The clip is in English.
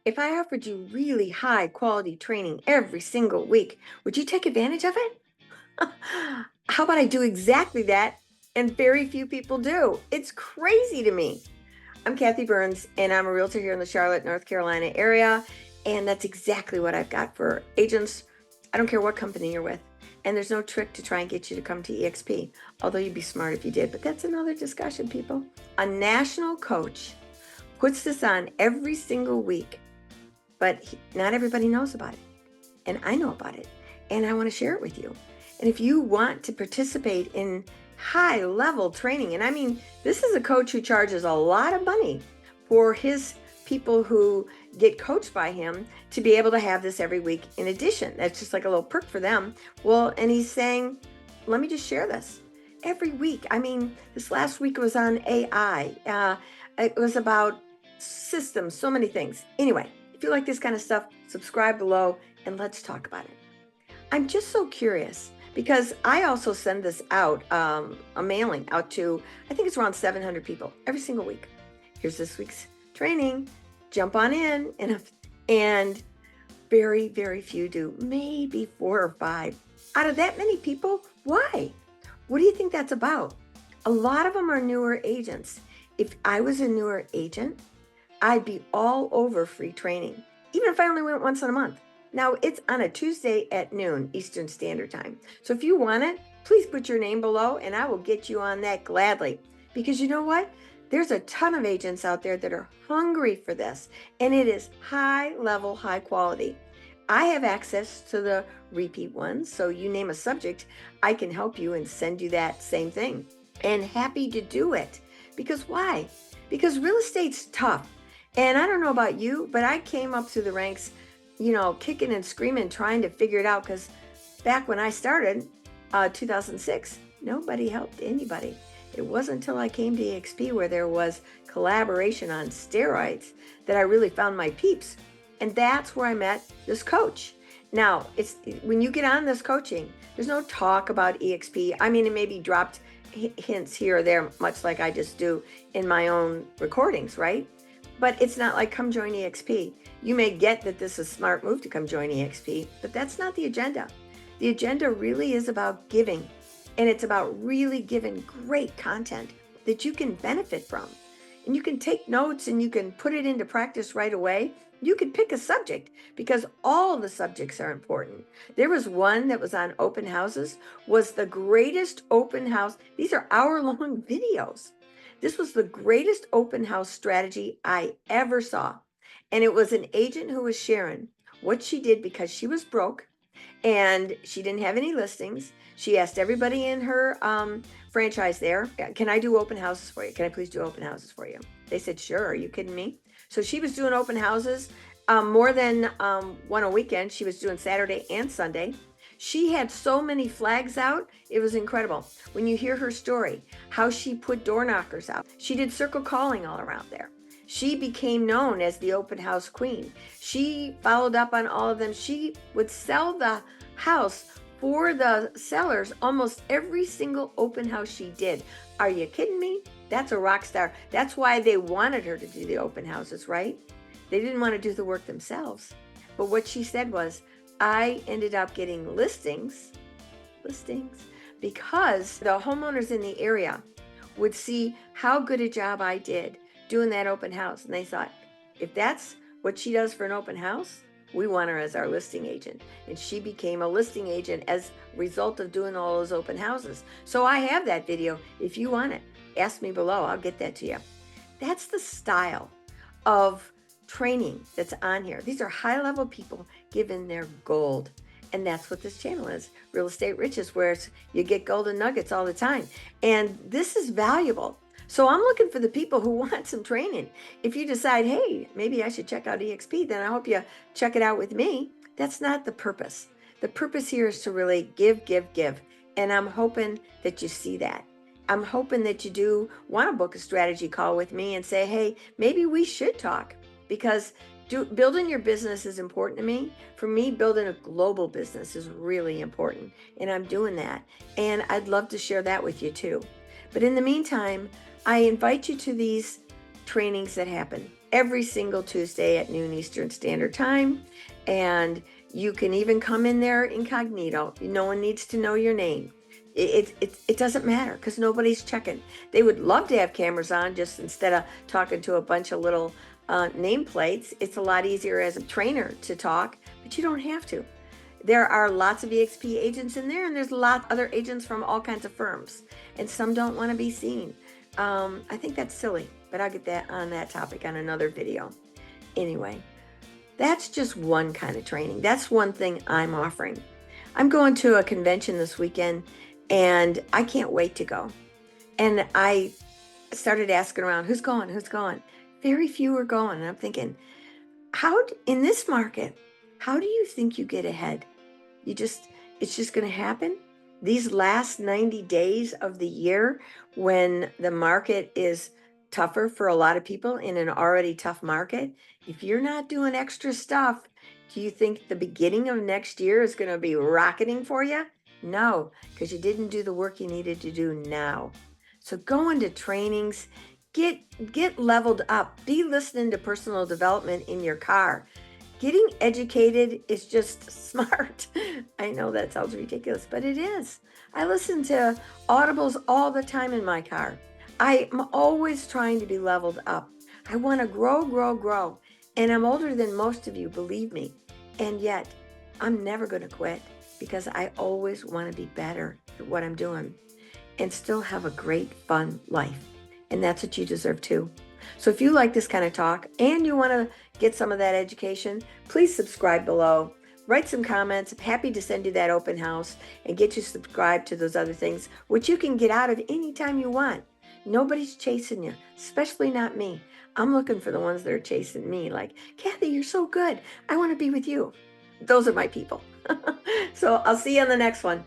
If I offered you really high quality training every single week, would you take advantage of it? How about I do exactly that? And very few people do. It's crazy to me. I'm Kathy Burns, and I'm a realtor here in the Charlotte, North Carolina area. And that's exactly what I've got for agents. I don't care what company you're with. And there's no trick to try and get you to come to EXP, although you'd be smart if you did. But that's another discussion, people. A national coach puts this on every single week, but not everybody knows about it. And I know about it, and I want to share it with you. And if you want to participate in high level training, and I mean, this is a coach who charges a lot of money for his people who get coached by him to be able to have this every week in addition. That's just like a little perk for them. Well, and he's saying, let me just share this every week. I mean, this last week was on AI. It was about systems, so many things. Anyway, if you like this kind of stuff, subscribe below and let's talk about it. I'm just so curious because I also send this out, a mailing out to, I think it's around 700 people every single week. Here's this week's training. Jump on in. And very, very few do, maybe 4 or 5. Out of that many people, why? What do you think that's about? A lot of them are newer agents. If I was a newer agent, I'd be all over free training, even if I only went once in a month. Now, it's on a Tuesday at noon Eastern Standard Time. So if you want it, please put your name below and I will get you on that gladly. Because you know what? There's a ton of agents out there that are hungry for this, and it is high level, high quality. I have access to the repeat ones, so you name a subject, I can help you and send you that same thing. And happy to do it. Because why? Because real estate's tough. And I don't know about you, but I came up through the ranks, kicking and screaming, trying to figure it out. Because back when I started, 2006, nobody helped anybody. It wasn't until I came to EXP where there was collaboration on steroids that I really found my peeps. And that's where I met this coach. Now, it's when you get on this coaching, there's no talk about EXP. I mean, it may be dropped hints here or there, much like I just do in my own recordings, right? But it's not like come join EXP. You may get that this is a smart move to come join EXP, but that's not the agenda. The agenda really is about giving, and it's about really giving great content that you can benefit from. And you can take notes and you can put it into practice right away. You could pick a subject because all the subjects are important. There was one that was on open houses, was the greatest open house. These are hour-long videos. This was the greatest open house strategy I ever saw. And it was an agent who was sharing what she did because she was broke and she didn't have any listings. She asked everybody in her franchise there, can I do open houses for you? Can I please do open houses for you? They said, sure. Are you kidding me? So she was doing open houses more than one a weekend. She was doing Saturday and Sunday. She had so many flags out. It was incredible. When you hear her story, how she put door knockers out. She did circle calling all around there. She became known as the open house queen. She followed up on all of them. She would sell the house for the sellers almost every single open house she did. Are you kidding me? That's a rock star. That's why they wanted her to do the open houses, right? They didn't want to do the work themselves. But what she said was, I ended up getting listings, because the homeowners in the area would see how good a job I did doing that open house. And they thought, if that's what she does for an open house, we want her as our listing agent. And she became a listing agent as a result of doing all those open houses. So I have that video. If you want it, ask me below. I'll get that to you. That's the style of training that's on here. These are high-level people giving their gold. And that's what this channel is, Real Estate Riches, where you get golden nuggets all the time. And this is valuable. So I'm looking for the people who want some training. If you decide, hey, maybe I should check out EXP, then I hope you check it out with me. That's not the purpose. The purpose here is to really give. And I'm hoping that you see that. I'm hoping that you do want to book a strategy call with me and say, hey, maybe we should talk, because building your business is important to me. For me, building a global business is really important, and I'm doing that. And I'd love to share that with you too. But in the meantime, I invite you to these trainings that happen every single Tuesday at noon Eastern Standard Time. And you can even come in there incognito. No one needs to know your name. It doesn't matter because nobody's checking. They would love to have cameras on just instead of talking to a bunch of little nameplates. It's a lot easier as a trainer to talk, but you don't have to. There are lots of EXP agents in there, and there's lots of other agents from all kinds of firms, and some don't want to be seen. I think that's silly, but I'll get that on that topic on another video. Anyway, that's just one kind of training. That's one thing I'm offering. I'm going to a convention this weekend, and I can't wait to go. And I started asking around, who's going? Who's going? Very few are going. And I'm thinking, in this market, how do you think you get ahead? It's just going to happen. These last 90 days of the year, when the market is tougher for a lot of people in an already tough market, if you're not doing extra stuff, do you think the beginning of next year is going to be rocketing for you? No, because you didn't do the work you needed to do now. So go into trainings, get leveled up, be listening to personal development in your car. Getting educated is just smart. I know that sounds ridiculous, but it is. I listen to audibles all the time in my car. I'm always trying to be leveled up. I want to grow, grow, grow. And I'm older than most of you, believe me. And yet, I'm never going to quit because I always want to be better at what I'm doing and still have a great, fun life. And that's what you deserve too. So if you like this kind of talk and you want to get some of that education, please subscribe below. Write some comments. I'm happy to send you that open house and get you subscribed to those other things, which you can get out of anytime you want. Nobody's chasing you, especially not me. I'm looking for the ones that are chasing me, like, Kathy, you're so good. I want to be with you. Those are my people. So I'll see you on the next one.